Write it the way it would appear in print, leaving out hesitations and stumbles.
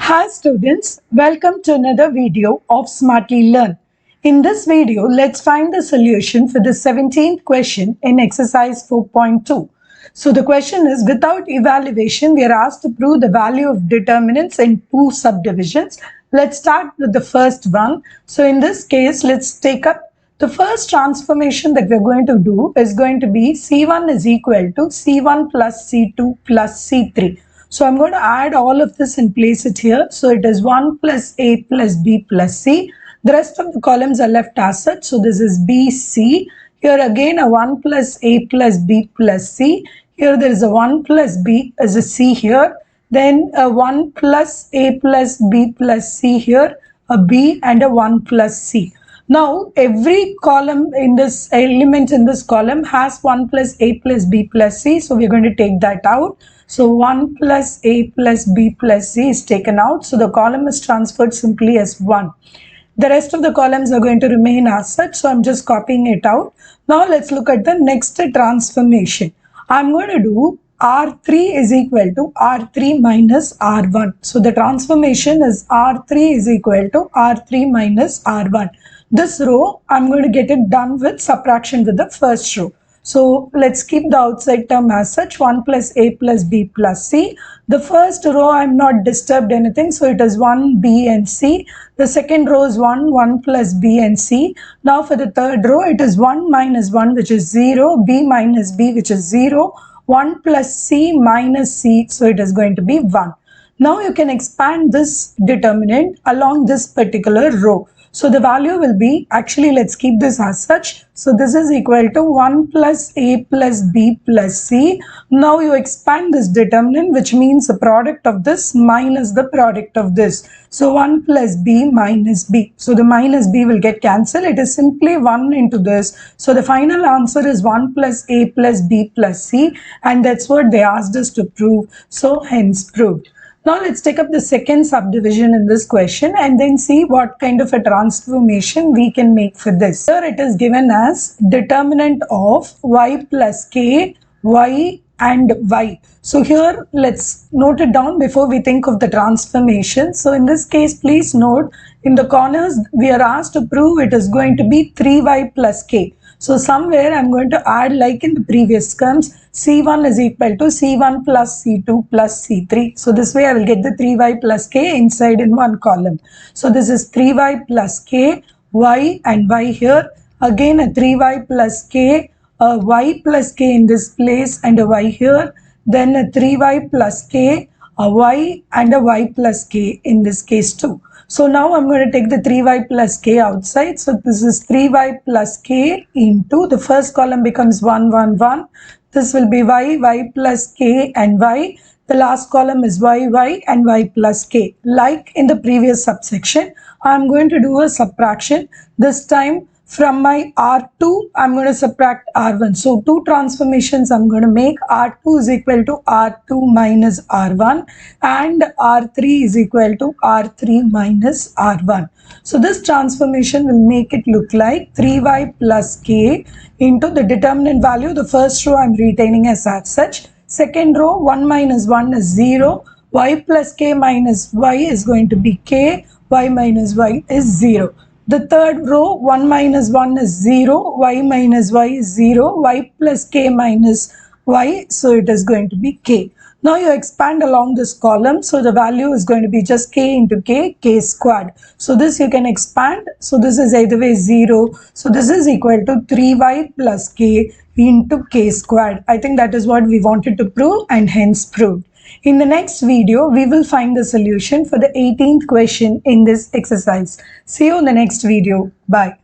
Hi students, welcome to another video of Smartly Learn. In this video, let's find the solution for the 17th question in exercise 4.2. So the question is, without evaluation, we are asked to prove the value of determinants in two subdivisions. Let's start with the first one. So in this case, let's take up the first transformation that we're going to do is going to be C1 is equal to C1 plus C2 plus C3. So I'm going to add all of this and place it here. So it is 1 plus A plus B plus C. The rest of the columns are left as such. So this is B, C. Here again a 1 plus A plus B plus C. Here there is a 1 plus B as a C here. Then a 1 plus A plus B plus C here. A B and a 1 plus C. Now every column in this element in this column has 1 plus A plus B plus C. So we're going to take that out. So 1 plus A plus B plus C is taken out. So the column is transferred simply as 1. The rest of the columns are going to remain as such. So I'm just copying it out. Now let's look at the next transformation. I'm going to do R3 is equal to R3 minus R1. So the transformation is R3 is equal to R3 minus R1. This row, I'm going to get it done with subtraction with the first row. So let's keep the outside term as such, 1 plus A plus B plus C. The first row, I'm not disturbed anything. So it is 1, B and C. The second row is 1 plus B and C. Now for the third row, it is 1 minus 1, which is 0, B minus B, which is 0, 1 plus C minus C. So it is going to be 1. Now you can expand this determinant along this particular row. So the value will be, actually let's keep this as such. So this is equal to 1 plus A plus B plus C. Now you expand this determinant, which means the product of this minus the product of this. So 1 plus B minus B. So the minus B will get cancelled. It is simply 1 into this. So the final answer is 1 plus A plus B plus C. And that's what they asked us to prove. So hence proved. Now let's take up the second subdivision in this question and then see what kind of a transformation we can make for this. Here it is given as determinant of y plus k, y and y. So here let's note it down before we think of the transformation. So in this case, please note in the corners we are asked to prove it is going to be 3y plus k. So somewhere I'm going to add, like in the previous terms, C1 is equal to C1 plus C2 plus C3. So this way I will get the 3y plus k inside in one column. So this is 3y plus k, y and y here. Again a 3y plus k, a y plus k in this place and a y here. Then a 3y plus k, a y and a y plus k in this case too. So now I'm going to take the 3y plus k outside. So this is 3y plus k into the first column becomes 1, 1, 1. This will be y, y plus k and y. The last column is y, y and y plus k. Like in the previous subsection, I'm going to do a subtraction. This time from my R2, I'm going to subtract R1. So two transformations I'm going to make. R2 is equal to R2 minus R1 and R3 is equal to R3 minus R1. So this transformation will make it look like 3y plus k into the determinant value. The first row I'm retaining as such. Second row, 1 minus 1 is 0. Y plus k minus y is going to be k. Y minus y is 0. The third row, 1 minus 1 is 0, y minus y is 0, y plus k minus y, so it is going to be k. Now you expand along this column, so the value is going to be just k into k squared. So this you can expand, so this is either way 0, so this is equal to 3y plus k into k squared. I think that is what we wanted to prove and hence proved. In the next video, we will find the solution for the 18th question in this exercise. See you in the next video. Bye.